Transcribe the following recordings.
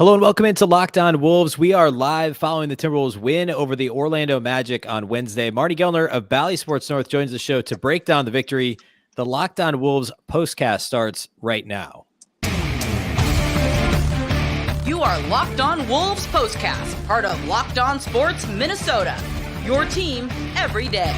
Hello and welcome into Locked On Wolves. We are live following the Timberwolves win over the Orlando Magic on Wednesday. Marney Gellner of Bally Sports North joins the show to break down the victory. The Locked On Wolves postcast starts right now. You are Locked On Wolves POSTCAST, part of Locked On Sports Minnesota. Your team every day.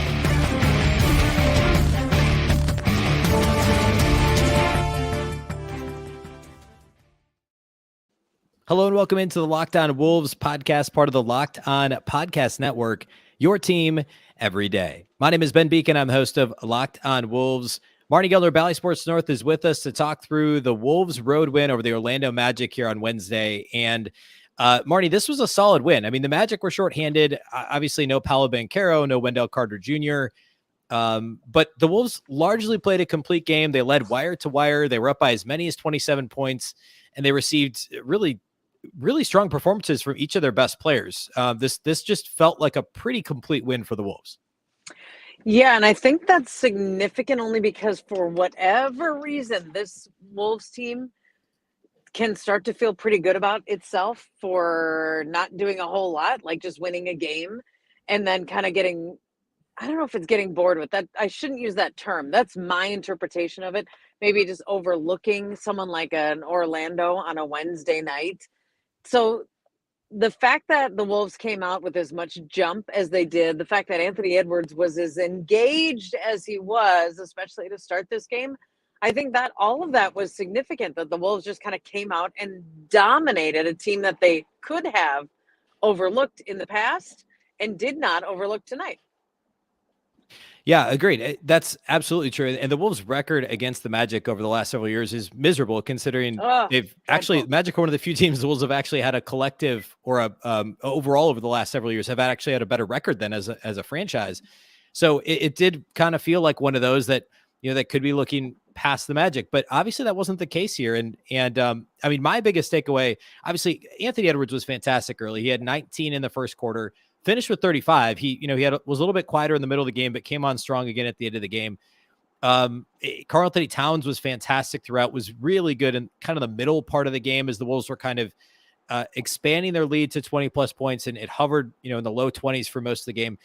Hello and welcome into the Locked On Wolves podcast, part of the Locked On Podcast Network, your team every day. My name is Ben Beecken. I'm the host of Locked On Wolves. Marney Gellner of Bally Sports North is with us to talk through the Wolves road win over the Orlando Magic here on Wednesday. And Marney, this was a solid win. I mean, the Magic were shorthanded. Obviously, no Paolo Banchero, no Wendell Carter Jr., but the Wolves largely played a complete game. They led wire to wire. They were up by as many as 27 points, and they received really strong performances from each of their best players. This just felt like a pretty complete win for the Wolves. Yeah, and I think that's significant only because for whatever reason, this Wolves team can start to feel pretty good about itself for not doing a whole lot, like just winning a game and then kind of getting, I don't know if it's getting bored with that. I shouldn't use that term. That's my interpretation of it. Maybe just overlooking someone like an Orlando on a Wednesday night. So the fact that the Wolves came out with as much jump as they did, the fact that Anthony Edwards was as engaged as he was, especially to start this game, I think that all of that was significant, that the Wolves just kind of came out and dominated a team that they could have overlooked in the past and did not overlook tonight. Yeah, agreed. That's absolutely true. And the Wolves' record against the Magic over the last several years is miserable, considering they've actually Magic are one of the few teams the Wolves have actually had a collective or a overall over the last several years have actually had a better record than as a franchise. So it did kind of feel like one of those that that could be looking past the Magic, but obviously that wasn't the case here. And I mean, my biggest takeaway, obviously, Anthony Edwards was fantastic early. He had 19 in the first quarter. Finished with 35. He was a little bit quieter in the middle of the game, but came on strong again at the end of the game. Karl-Anthony Towns was fantastic throughout, was really good in kind of the middle part of the game as the Wolves were kind of expanding their lead to 20 plus points, and it hovered, in the low 20s for most of the game.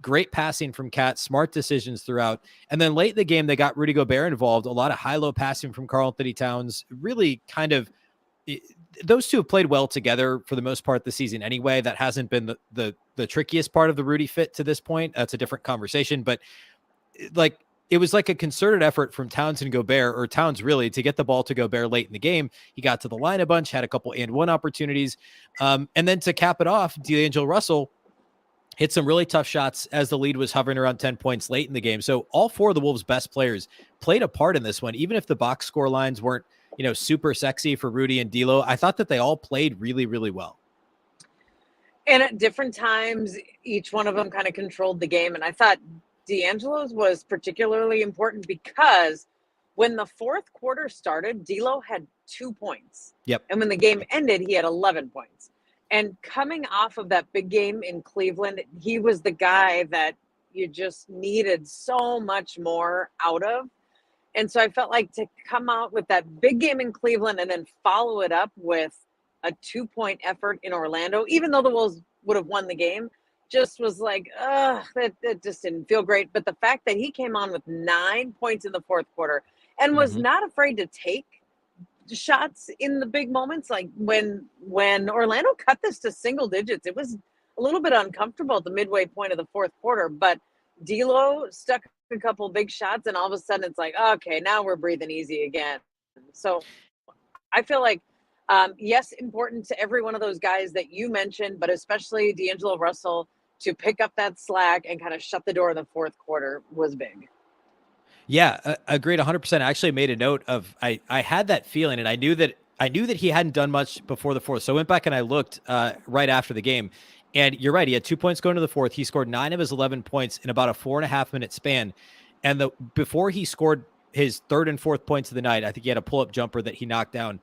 Great passing from Cat, smart decisions throughout. And then late in the game, they got Rudy Gobert involved. A lot of high-low passing from Karl-Anthony Towns. Really kind of those two have played well together for the most part this season anyway. That hasn't been the trickiest part of the Rudy fit to this point. That's a different conversation, but it was like a concerted effort from Towns and Gobert, or Towns really, to get the ball to Gobert late in the game. He got to the line a bunch, had a couple and one opportunities. And then to cap it off, D'Angelo Russell hit some really tough shots as the lead was hovering around 10 points late in the game. So all four of the Wolves' best players played a part in this one, even if the box score lines weren't super sexy for Rudy and D'Lo. I thought that they all played really, really well. And at different times, each one of them kind of controlled the game. And I thought D'Angelo's was particularly important because when the fourth quarter started, D'Lo had 2 points. Yep. And when the game ended, he had 11 points. And coming off of that big game in Cleveland, he was the guy that you just needed so much more out of. And so I felt like to come out with that big game in Cleveland and then follow it up with a 2-point effort in Orlando, even though the Wolves would have won the game, just was like, that just didn't feel great. But the fact that he came on with 9 points in the fourth quarter and was not afraid to take shots in the big moments, like when Orlando cut this to single digits, it was a little bit uncomfortable at the midway point of the fourth quarter, but D'Lo stuck a couple big shots, and all of a sudden it's like, okay, now we're breathing easy again. So I feel like, yes, important to every one of those guys that you mentioned, but especially D'Angelo Russell to pick up that slack and kind of shut the door in the fourth quarter was big. Yeah, agreed 100%. I actually made a note of, I had that feeling, and I knew that he hadn't done much before the fourth. So I went back and I looked right after the game. And you're right. He had 2 points going to the fourth. He scored 9 of his 11 points in about a 4.5 minute span. And before he scored his third and fourth points of the night, I think he had a pull-up jumper that he knocked down.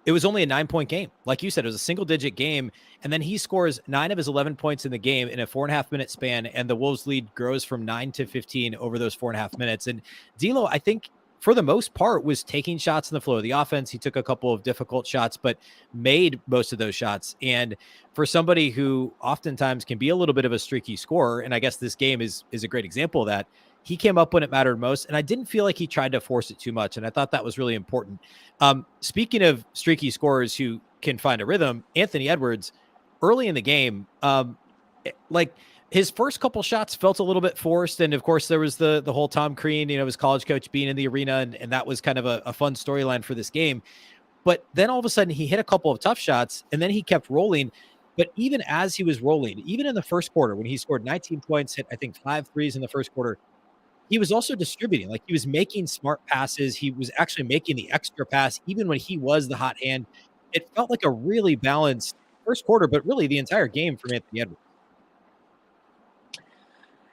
It was only a 9-point game. Like you said, it was a single-digit game. And then he scores 9 of his 11 points in the game in a 4.5 minute span. And the Wolves lead grows from 9 to 15 over those 4.5 minutes. And D'Lo, I think for the most part, was taking shots in the flow of the offense. He took a couple of difficult shots, but made most of those shots. And for somebody who oftentimes can be a little bit of a streaky scorer, and I guess this game is a great example of that, he came up when it mattered most. And I didn't feel like he tried to force it too much. And I thought that was really important. Speaking of streaky scorers who can find a rhythm, Anthony Edwards, early in the game, like his first couple shots felt a little bit forced. And of course there was the whole Tom Crean, his college coach being in the arena. And that was kind of a fun storyline for this game. But then all of a sudden he hit a couple of tough shots and then he kept rolling. But even as he was rolling, even in the first quarter, when he scored 19 points, hit, I think 5 threes in the first quarter, he was also distributing. Like, he was making smart passes. He was actually making the extra pass, even when he was the hot hand. It felt like a really balanced first quarter, but really the entire game from Anthony Edwards.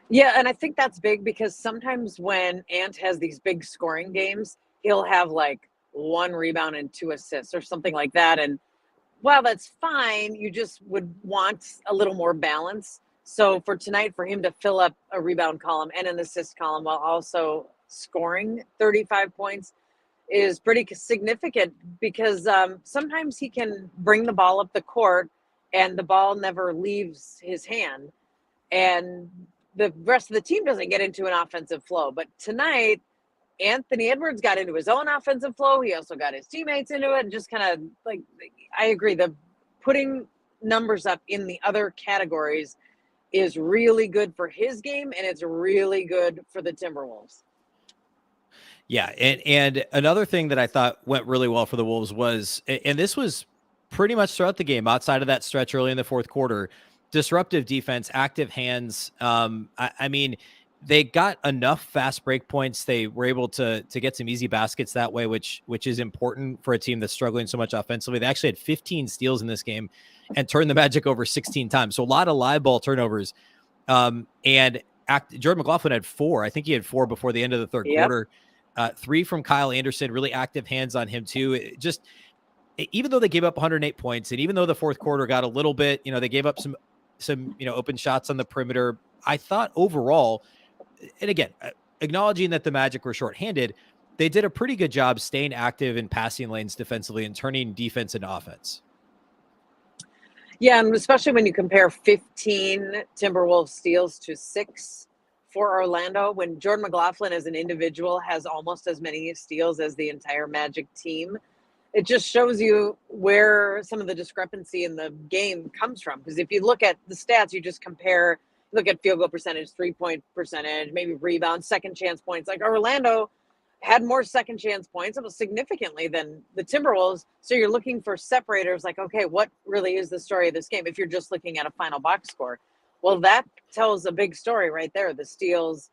Yeah, and I think that's big because sometimes when Ant has these big scoring games, he'll have like 1 rebound and 2 assists or something like that. And while that's fine, you just would want a little more balance. So for tonight, for him to fill up a rebound column and an assist column while also scoring 35 points is pretty significant because sometimes he can bring the ball up the court and the ball never leaves his hand. And the rest of the team doesn't get into an offensive flow. But tonight, Anthony Edwards got into his own offensive flow. He also got his teammates into it and just kind of like, I agree, the putting numbers up in the other categories is really good for his game, and it's really good for the Timberwolves. Yeah, and another thing that I thought went really well for the Wolves was, and this was pretty much throughout the game, outside of that stretch early in the fourth quarter, disruptive defense, active hands. I mean, they got enough fast break points. They were able to get some easy baskets that way, which is important for a team that's struggling so much offensively. They actually had 15 steals in this game and turned the Magic over 16 times. So a lot of live ball turnovers. Jordan McLaughlin had 4. I think he had 4 before the end of the third quarter. 3 from Kyle Anderson, really active hands on him too. Even though they gave up 108 points, and even though the fourth quarter got a little bit, they gave up some open shots on the perimeter, I thought overall, and again, acknowledging that the Magic were shorthanded, they did a pretty good job staying active in passing lanes defensively and turning defense into offense. Yeah, and especially when you compare 15 Timberwolves steals to 6 for Orlando, when Jordan McLaughlin as an individual has almost as many steals as the entire Magic team, it just shows you where some of the discrepancy in the game comes from. Because if you look at the stats, you just look at field goal percentage, 3-point percentage, maybe rebounds, second chance points. Like, Orlando had more second chance points, almost significantly, than the Timberwolves. So you're looking for separators, like, okay, what really is the story of this game if you're just looking at a final box score? Well, that tells a big story right there. The steals,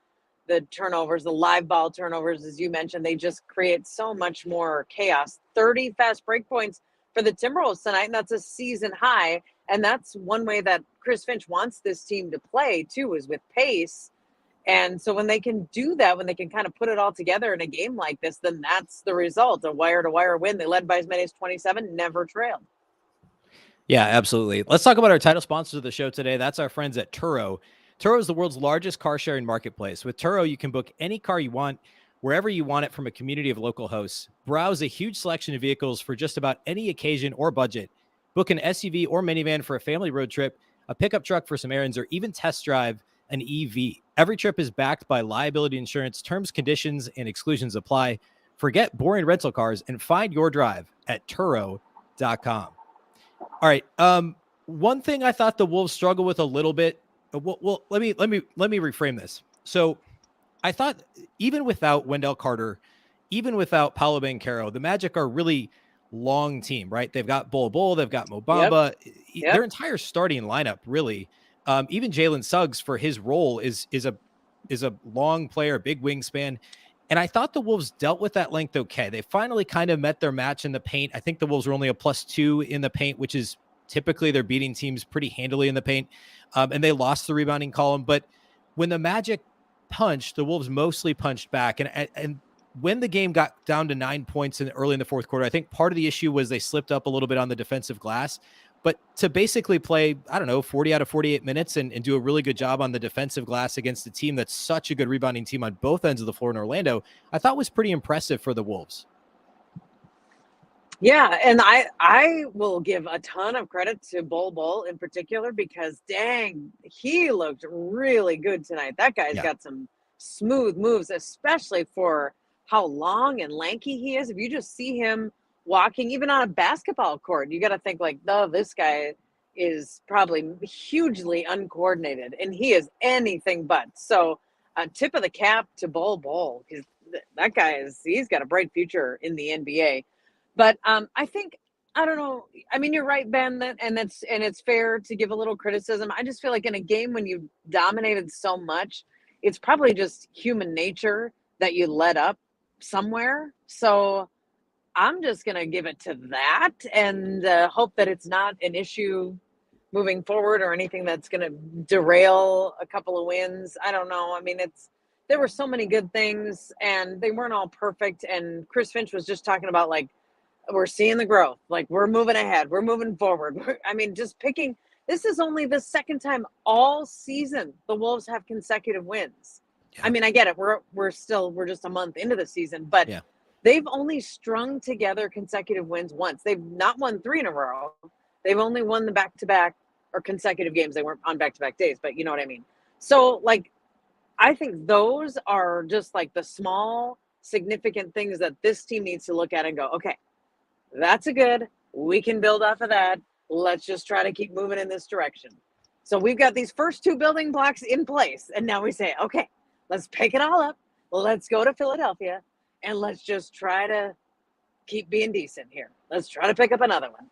the turnovers, the live ball turnovers, as you mentioned, they just create so much more chaos. 30 fast break points for the Timberwolves tonight, and that's a season high. And that's one way that Chris Finch wants this team to play, too, is with pace. And so when they can do that, when they can kind of put it all together in a game like this, then that's the result, a wire-to-wire win. They led by as many as 27, never trailed. Yeah, absolutely. Let's talk about our title sponsors of the show today. That's our friends at Turo. Turo is the world's largest car sharing marketplace. With Turo, you can book any car you want, wherever you want it, from a community of local hosts. Browse a huge selection of vehicles for just about any occasion or budget. Book an SUV or minivan for a family road trip, a pickup truck for some errands, or even test drive an EV. Every trip is backed by liability insurance. Terms, conditions, and exclusions apply. Forget boring rental cars and find your drive at Turo.com. All right. One thing I thought the Wolves struggle with a little bit. Well, let me reframe this. So I thought even without Wendell Carter, even without Paolo Banchero, the Magic are a really long team, right? They've got Bol, they've got Mo Bamba. Yep. Their entire starting lineup, really. Even Jalen Suggs, for his role, is a long player, big wingspan. And I thought the Wolves dealt with that length okay. They finally kind of met their match in the paint. I think the Wolves were only a +2 in the paint, which is typically they're beating teams pretty handily in the paint. And they lost the rebounding column. But when the Magic punched, the Wolves mostly punched back. And when the game got down to 9 points early in the fourth quarter, I think part of the issue was they slipped up a little bit on the defensive glass. but to basically play, I don't know, 40 out of 48 minutes and do a really good job on the defensive glass against a team that's such a good rebounding team on both ends of the floor in Orlando, I thought was pretty impressive for the Wolves. Yeah, and I will give a ton of credit to Bol in particular, because dang, he looked really good tonight. That guy's got some smooth moves, especially for how long and lanky he is. If you just see him walking, even on a basketball court, you got to think like, oh, this guy is probably hugely uncoordinated, and he is anything but. So, tip of the cap to Bol, because that guy he's got a bright future in the NBA. But I think, I don't know. I mean, you're right, Ben, and it's fair to give a little criticism. I just feel like in a game when you dominated so much, it's probably just human nature that you let up somewhere. So I'm just going to give it to that and hope that it's not an issue moving forward or anything that's going to derail a couple of wins. I don't know. I mean, there were so many good things and they weren't all perfect. And Chris Finch was just talking about, like, we're seeing the growth. Like, we're moving ahead. We're moving forward. This is only the second time all season the Wolves have consecutive wins. Yeah. I mean, I get it. We're just a month into the season, but they've only strung together consecutive wins once. They've not won 3 in a row. They've only won the back-to-back or consecutive games. They weren't on back-to-back days, but you know what I mean? So, like, I think those are just like the small, significant things that this team needs to look at and go, okay, that's we can build off of that. Let's just try to keep moving in this direction. So we've got these first 2 building blocks in place. And now we say, okay, let's pick it all up. Let's go to Philadelphia and let's just try to keep being decent here. Let's try to pick up another one.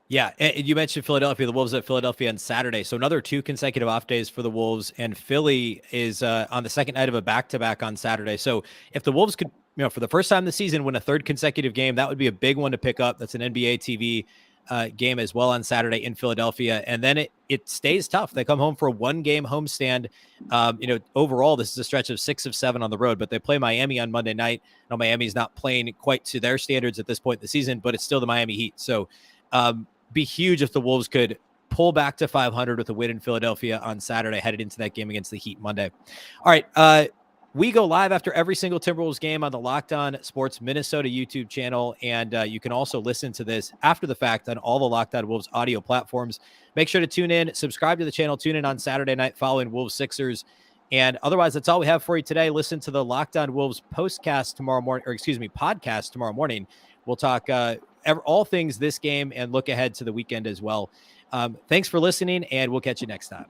Yeah, and you mentioned Philadelphia. The Wolves at Philadelphia on Saturday. So another 2 consecutive off days for the Wolves, and Philly is on the second night of a back-to-back on Saturday. So if the Wolves could, for the first time this season, win a 3rd consecutive game, that would be a big one to pick up. That's an NBA TV game as well on Saturday in Philadelphia. And then it stays tough. They come home for a 1-game homestand. Overall, this is a stretch of 6 of 7 on the road, but they play Miami on Monday night. Now, Miami's not playing quite to their standards at this point in the season, but it's still the Miami Heat. So be huge if the Wolves could pull back to 500 with a win in Philadelphia on Saturday, headed into that game against the Heat Monday. All right. We go live after every single Timberwolves game on the Locked On Sports Minnesota YouTube channel. And you can also listen to this after the fact on all the Locked On Wolves audio platforms. Make sure to tune in, subscribe to the channel, tune in on Saturday night following Wolves Sixers. And otherwise, that's all we have for you today. Listen to the Locked On Wolves podcast tomorrow morning. We'll talk all things this game and look ahead to the weekend as well. Thanks for listening, and we'll catch you next time.